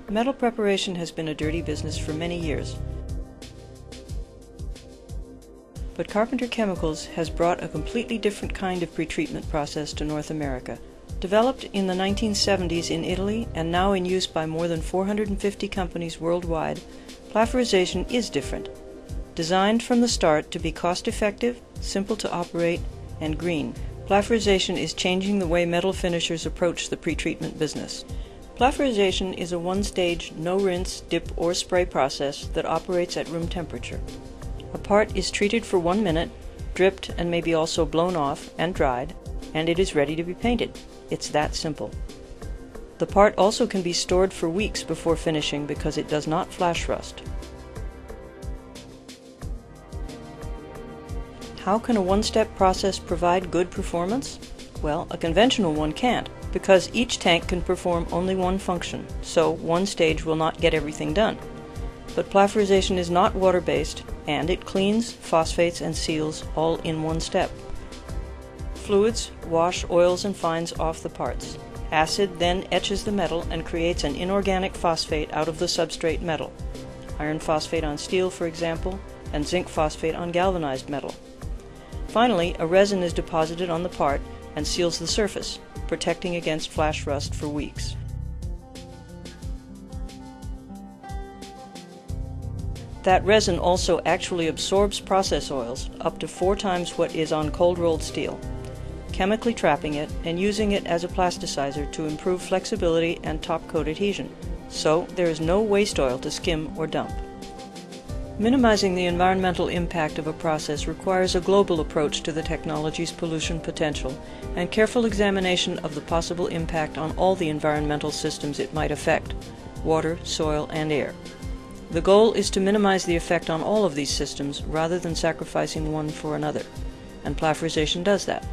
Metal preparation has been a dirty business for many years, but Carpenter Chemicals has brought a completely different kind of pretreatment process to North America. Developed in the 1970s in Italy and now in use by more than 450 companies worldwide, Plaforization is different. Designed from the start to be cost-effective, simple to operate, and green, Plaforization is changing the way metal finishers approach the pretreatment business. Plaforization is a one-stage, no-rinse, dip, or spray process that operates at room temperature. A part is treated for 1 minute, dripped and maybe also blown off and dried, and it is ready to be painted. It's that simple. The part also can be stored for weeks before finishing because it does not flash rust. How can a one-step process provide good performance? Well, a conventional one can't, because each tank can perform only one function, so one stage will not get everything done. But Plaforization is not water-based, and it cleans, phosphates, and seals all in one step. Fluids wash oils and fines off the parts. Acid then etches the metal and creates an inorganic phosphate out of the substrate metal. Iron phosphate on steel, for example, and zinc phosphate on galvanized metal. Finally, a resin is deposited on the part and seals the surface, protecting against flash rust for weeks. That resin also actually absorbs process oils, up to 4 times what is on cold-rolled steel, chemically trapping it and using it as a plasticizer to improve flexibility and top-coat adhesion, so there is no waste oil to skim or dump. Minimizing the environmental impact of a process requires a global approach to the technology's pollution potential and careful examination of the possible impact on all the environmental systems it might affect: water, soil, and air. The goal is to minimize the effect on all of these systems rather than sacrificing one for another, and Plaforization does that.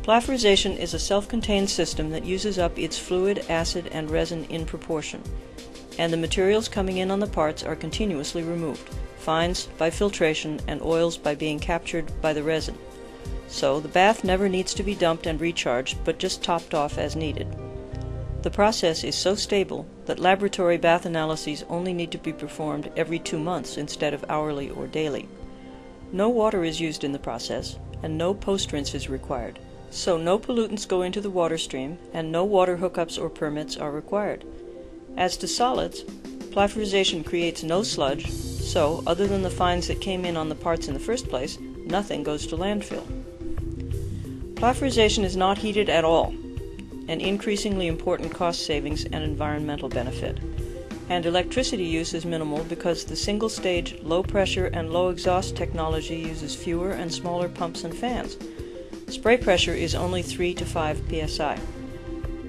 Plaforization is a self-contained system that uses up its fluid, acid, and resin in proportion, and the materials coming in on the parts are continuously removed, fines by filtration and oils by being captured by the resin. So the bath never needs to be dumped and recharged, but just topped off as needed. The process is so stable that laboratory bath analyses only need to be performed every 2 months instead of hourly or daily. No water is used in the process, and no post-rinse is required. So no pollutants go into the water stream, and no water hookups or permits are required. As to solids, Plaforization creates no sludge, so other than the fines that came in on the parts in the first place, nothing goes to landfill. Plaforization is not heated at all, an increasingly important cost savings and environmental benefit. And electricity use is minimal because the single-stage, low-pressure and low-exhaust technology uses fewer and smaller pumps and fans. Spray pressure is only 3 to 5 psi.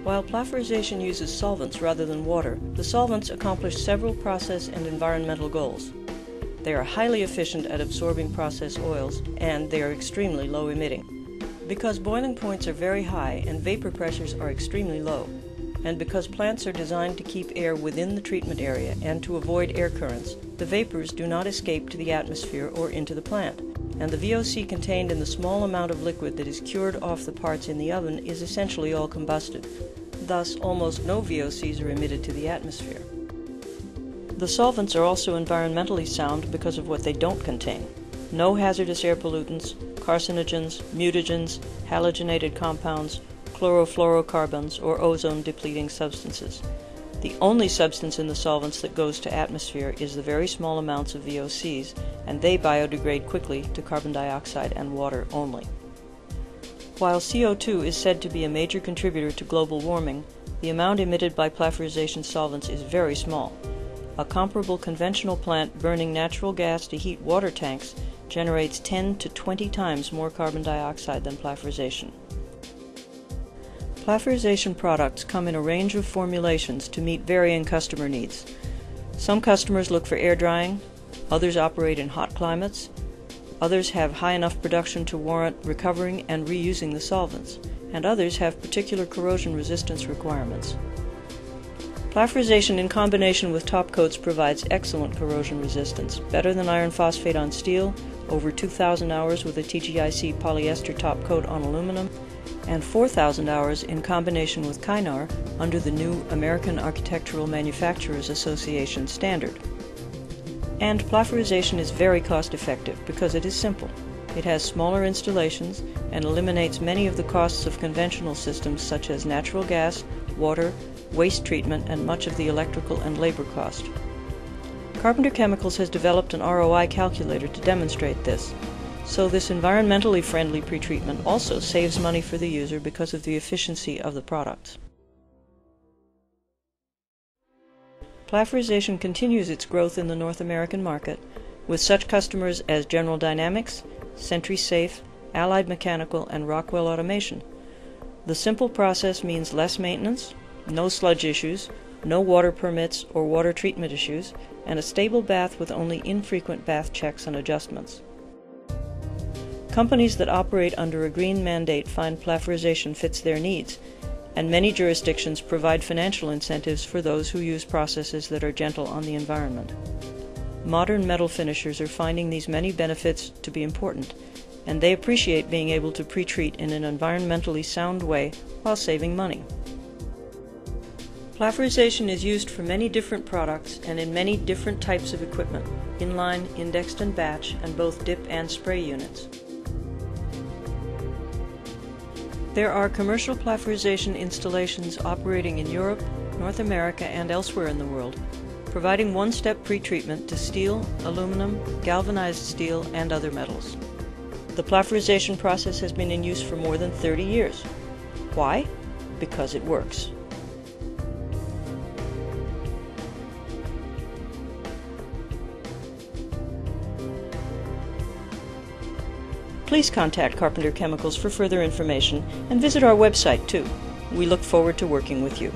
While Plaforization uses solvents rather than water, the solvents accomplish several process and environmental goals. They are highly efficient at absorbing process oils, and they are extremely low emitting. Because boiling points are very high and vapor pressures are extremely low, and because plants are designed to keep air within the treatment area and to avoid air currents, the vapors do not escape to the atmosphere or into the plant, and the VOC contained in the small amount of liquid that is cured off the parts in the oven is essentially all combusted. Thus, almost no VOCs are emitted to the atmosphere. The solvents are also environmentally sound because of what they don't contain. No hazardous air pollutants, carcinogens, mutagens, halogenated compounds, chlorofluorocarbons, or ozone-depleting substances. The only substance in the solvents that goes to atmosphere is the very small amounts of VOCs, and they biodegrade quickly to carbon dioxide and water only. While CO2 is said to be a major contributor to global warming, the amount emitted by Plaforization solvents is very small. A comparable conventional plant burning natural gas to heat water tanks generates 10 to 20 times more carbon dioxide than Plaforization. Plaforization products come in a range of formulations to meet varying customer needs. Some customers look for air drying, others operate in hot climates, others have high enough production to warrant recovering and reusing the solvents, and others have particular corrosion resistance requirements. Plaforization in combination with top coats provides excellent corrosion resistance, better than iron phosphate on steel, over 2,000 hours with a TGIC polyester top coat on aluminum, and 4,000 hours in combination with Kynar under the new American Architectural Manufacturers Association standard. And Plaforization is very cost-effective because it is simple. It has smaller installations and eliminates many of the costs of conventional systems such as natural gas, water, waste treatment, and much of the electrical and labor cost. Carpenter Chemicals has developed an ROI calculator to demonstrate this, so this environmentally friendly pretreatment also saves money for the user because of the efficiency of the products. Plaforization continues its growth in the North American market with such customers as General Dynamics, Sentry Safe, Allied Mechanical, and Rockwell Automation. The simple process means less maintenance, no sludge issues, no water permits or water treatment issues, and a stable bath with only infrequent bath checks and adjustments. Companies that operate under a green mandate find Plaforization fits their needs, and many jurisdictions provide financial incentives for those who use processes that are gentle on the environment. Modern metal finishers are finding these many benefits to be important, and they appreciate being able to pre-treat in an environmentally sound way while saving money. Plaforization is used for many different products and in many different types of equipment, inline, indexed, and batch, and both dip and spray units. There are commercial Plaforization installations operating in Europe, North America, and elsewhere in the world, providing one-step pretreatment to steel, aluminum, galvanized steel, and other metals. The Plaforization process has been in use for more than 30 years. Why? Because it works. Please contact Carpenter Chemicals for further information and visit our website too. We look forward to working with you.